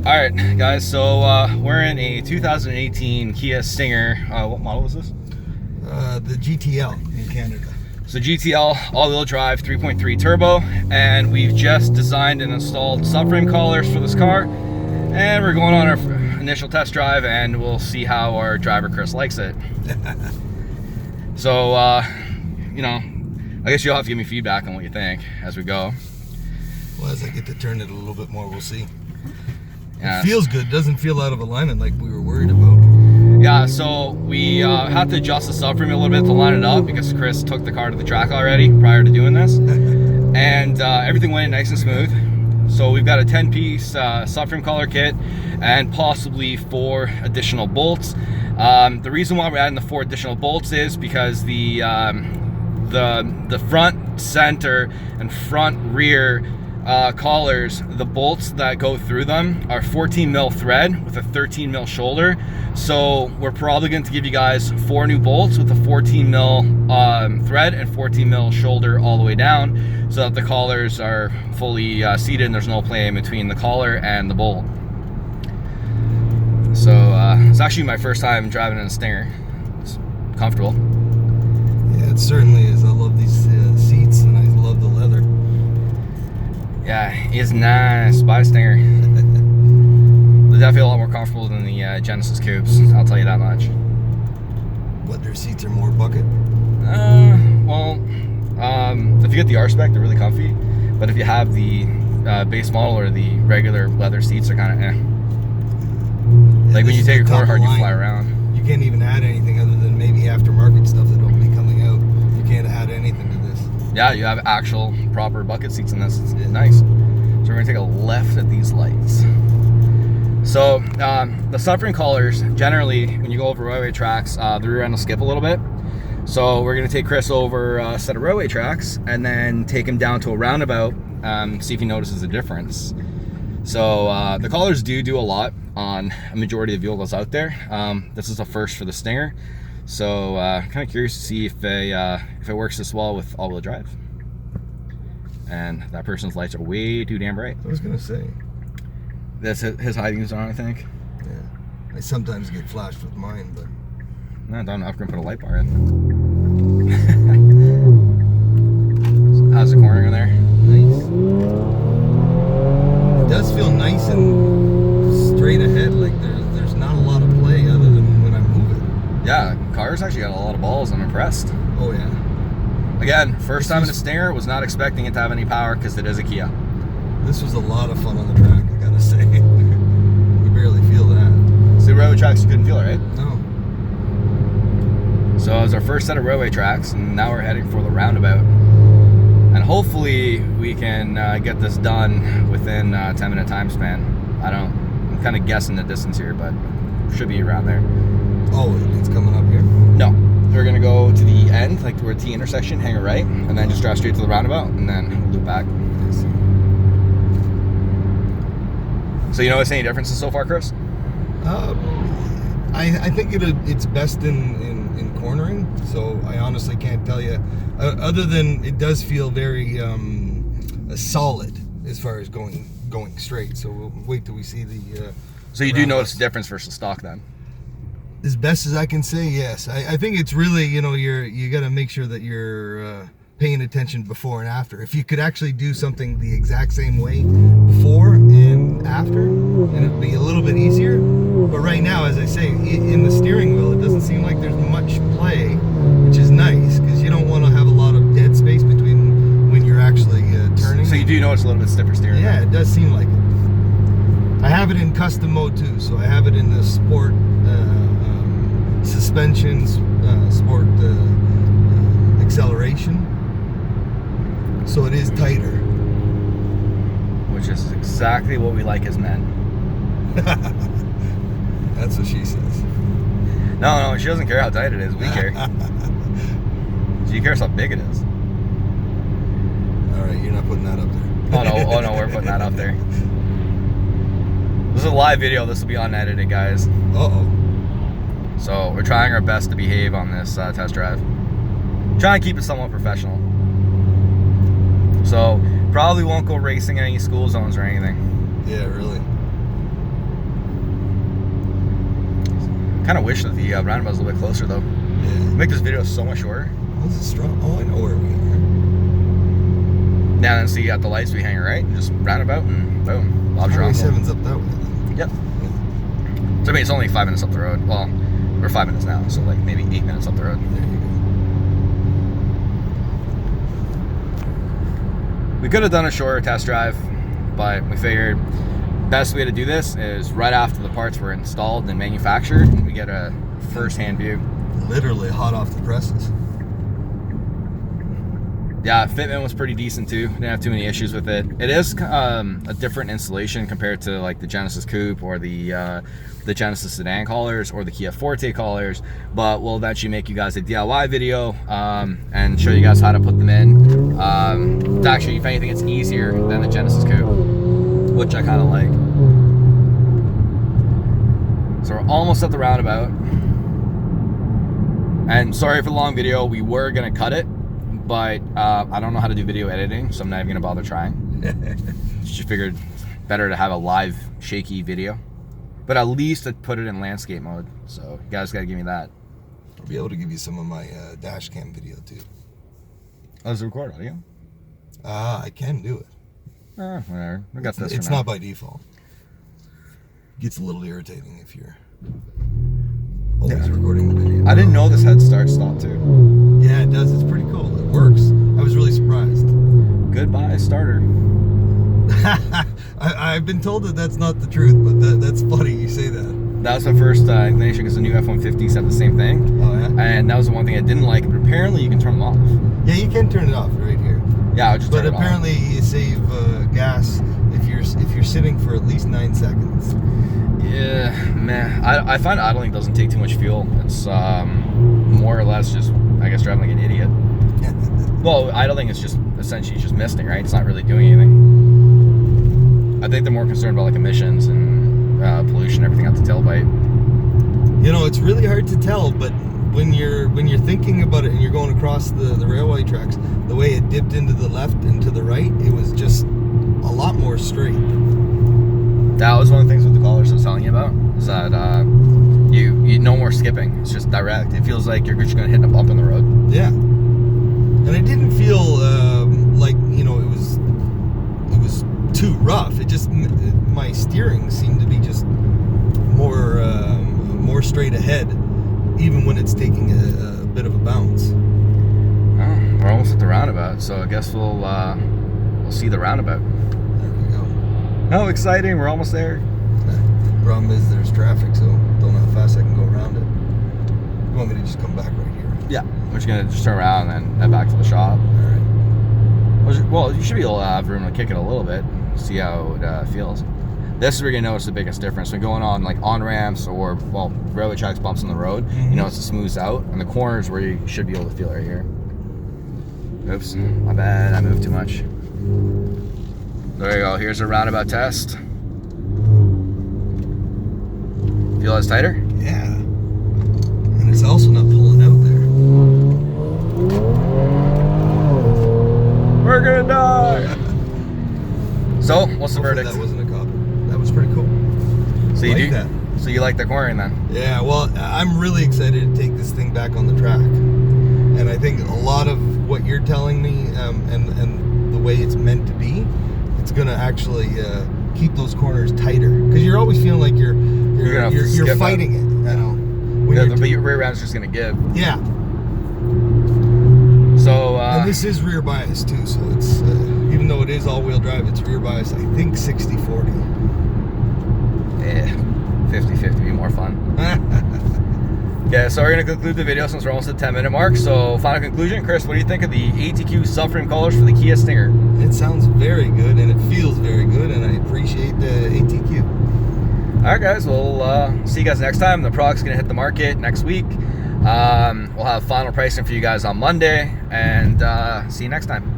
Alright guys, so we're in a 2018 Kia Stinger. What model is this? The GTL in Canada. So GTL all-wheel drive 3.3 turbo, and we've just designed and installed subframe collars for this car, and we're going on our initial test drive, and we'll see how our driver Chris likes it. So you know, I guess you'll have to give me feedback on what you think as we go. Well, as I get to turn it a little bit more, we'll see. Yeah. It feels good. Doesn't feel out of alignment like we were worried about. Yeah, so we had to adjust the subframe a little bit to line it up because Chris took the car to the track already prior to doing this. And everything went in nice and smooth. So we've got a 10-piece subframe collar kit and possibly 4 additional bolts. The reason why we're adding the 4 additional bolts is because the front, center, and front rear collars, the bolts that go through them are 14 mil thread with a 13 mil shoulder. So we're probably going to give you guys 4 new bolts with a 14 mil thread and 14 mil shoulder all the way down, so that the collars are fully seated and there's no play in between the collar and the bolt. So it's actually my first time driving in a Stinger. It's comfortable. Yeah, it certainly is. I love these seats, and I love the leather. Yeah, it's nice. Buy a Stinger. They're definitely a lot more comfortable than the Genesis Coupes, I'll tell you that much. What, their seats are more bucket? If you get the R-Spec, they're really comfy. But if you have the base model or the regular leather seats, they're kind of Yeah, like when you take a corner hard, you line. fly around. You can't even add anything other than maybe aftermarket stuff that'll be coming out. You can't add anything to this. Yeah, you have actual proper bucket seats in this. It's nice. So we're gonna take a left at these lights. So the subframe collars, generally when you go over railway tracks, the rear end will skip a little bit. So we're gonna take Chris over a set of railway tracks and then take him down to a roundabout, see if he notices a difference. So the collars do a lot on a majority of vehicles out there. This is a first for the Stinger. So kind of curious to see if it works this well with all-wheel drive. And that person's lights are way too damn bright. I was gonna say. That's his high beams on, I think. Yeah. I sometimes get flashed with mine, but No, don't know. I'm gonna put a light bar in. How's the corner in there? nice. It does feel nice and straight ahead. Like there's not a lot of play other than when I move it. Yeah, car's actually got a lot of balls. I'm impressed. Oh yeah. Again, first time in a Stinger, was not expecting it to have any power because it is a Kia. This was a lot of fun on the track, I gotta say. You barely feel that. So the railway tracks you couldn't feel it, right? No. So it was our first set of railway tracks, and now we're heading for the roundabout. And hopefully we can get this done within a 10-minute time span. I'm kind of guessing the distance here, but should be around there. Oh, it's coming up here? No, we're gonna go to the end, like toward T intersection, hang a right, and then just drive straight to the roundabout, and then loop back. So you notice any differences so far, Chris? I think it's best in cornering, so I honestly can't tell you. Other than it does feel very solid as far as going straight. So we'll wait till we see the. So you do notice a difference versus stock then? As best as I can say, yes. I think it's really, you got to make sure that you're paying attention before and after. If you could actually do something the exact same way before and after, then it'd be a little bit easier. But right now, as I say, in the steering wheel, it doesn't seem like there's much play, which is nice because you don't want to have a lot of dead space between when you're actually turning. So you do notice a little bit stiffer steering? Yeah, it does seem like it. I have it in custom mode too, so I have it in the sport suspensions, sport acceleration. So it is tighter. Which is exactly what we like as men. That's what she says. No, she doesn't care how tight it is. We care. She cares how big it is. Alright, you're not putting that up there. Oh no, we're putting that up there. This is a live video. This will be unedited, guys. Uh-oh. So we're trying our best to behave on this test drive. Trying to keep it somewhat professional. So probably won't go racing in any school zones or anything. Yeah, really. Kind of wish that the roundabout was a little bit closer though. Yeah. Make this video so much shorter. What's it strong? Oh, I know where we are. Now then, so you got the lights, we hang right, just roundabout, and boom, Bob's your Highway uncle. 7's up that way then. Yep. So I mean, it's only 5 minutes up the road. Well, we're 5 minutes now, so like maybe 8 minutes up the road. There you go. We could have done a shorter test drive, but we figured best way to do this is right after the parts were installed and manufactured, and we get a first-hand view. Literally hot off the presses. Yeah, fitment was pretty decent too. Didn't have too many issues with it. It is a different installation compared to like the Genesis Coupe or the Genesis Sedan collars or the Kia Forte collars, but we'll eventually make you guys a DIY video and show you guys how to put them in. Actually, if anything, it's easier than the Genesis Coupe, which I kind of like. So we're almost at the roundabout. And sorry for the long video, we were gonna cut it, but I don't know how to do video editing, so I'm not even gonna bother trying. Just figured better to have a live, shaky video. But at least I put it in landscape mode, so you guys gotta give me that. I'll be able to give you some of my dash cam video too. Oh, does it record audio? I can do it. Whatever. We got this. It's not by default. Gets a little irritating if you're always recording the video. I didn't know this had start stop too. Yeah, it does. It's pretty cool. It works. I was really surprised. Goodbye starter. I've been told that that's not the truth, but that's funny you say that. That was my first inclination because the new F-150 said the same thing. Oh yeah. And that was the one thing I didn't like. But apparently you can turn them off. Yeah, you can turn it off right here. Yeah, I'll just turn it off. But apparently you save gas if you're sitting for at least 9 seconds. Yeah, man. I find idling doesn't take too much fuel. It's more or less just, I guess, driving like an idiot. Well, idling is just essentially just misting, right? It's not really doing anything. I think they're more concerned about like emissions and pollution, everything out the tailpipe. You know, it's really hard to tell, but when you're thinking about it and you're going across the railway tracks, the way it dipped into the left and to the right, it was just a lot more straight. That was one of the things with the collars I was telling you about, is that you no more skipping. It's just direct. It feels like you're just going to hit a bump in the road. Yeah. And it didn't feel like, you know, it was too rough. It just, my steering seemed to be just more straight ahead, even when it's taking a bit of a bounce. Oh, we're almost at the roundabout, so I guess we'll see the roundabout. There we go. Oh, exciting! We're almost there. Problem is there's traffic, so don't know how fast I can go around it. You want me to just come back right here? Yeah, we're just gonna just turn around and then head back to the shop. All right. Well, you should be able to have room to kick it a little bit, see how it feels. This is where you're gonna notice the biggest difference. When going on like on ramps or railway tracks, bumps on the road, you notice it smooths out, and the corners where you should be able to feel it right here. Oops, my bad. I moved too much. There you go. Here's a roundabout test. Feel it's tighter? Yeah. And it's also not pulling out there. We're gonna die. So, what's the verdict? That wasn't a copper. That was pretty cool. So I you like do that. So you like the cornering then? Yeah, well, I'm really excited to take this thing back on the track. And I think a lot of what you're telling me and the way it's meant to be, it's going to actually keep those corners tighter. Because you're always feeling like you're fighting it, you know. But your rear end's just going to give. Yeah. So, and this is rear bias too, so it's, even though it is all-wheel drive, it's rear bias, I think 60-40. Yeah, 50-50 be more fun. Okay, so we're going to conclude the video since we're almost at the 10-minute mark. So, final conclusion, Chris, what do you think of the ATQ subframe colors for the Kia Stinger? It sounds very good, and it feels very good, and I appreciate the ATQ. Alright guys, we'll see you guys next time. The product's going to hit the market next week. We'll have final pricing for you guys on Monday, and see you next time.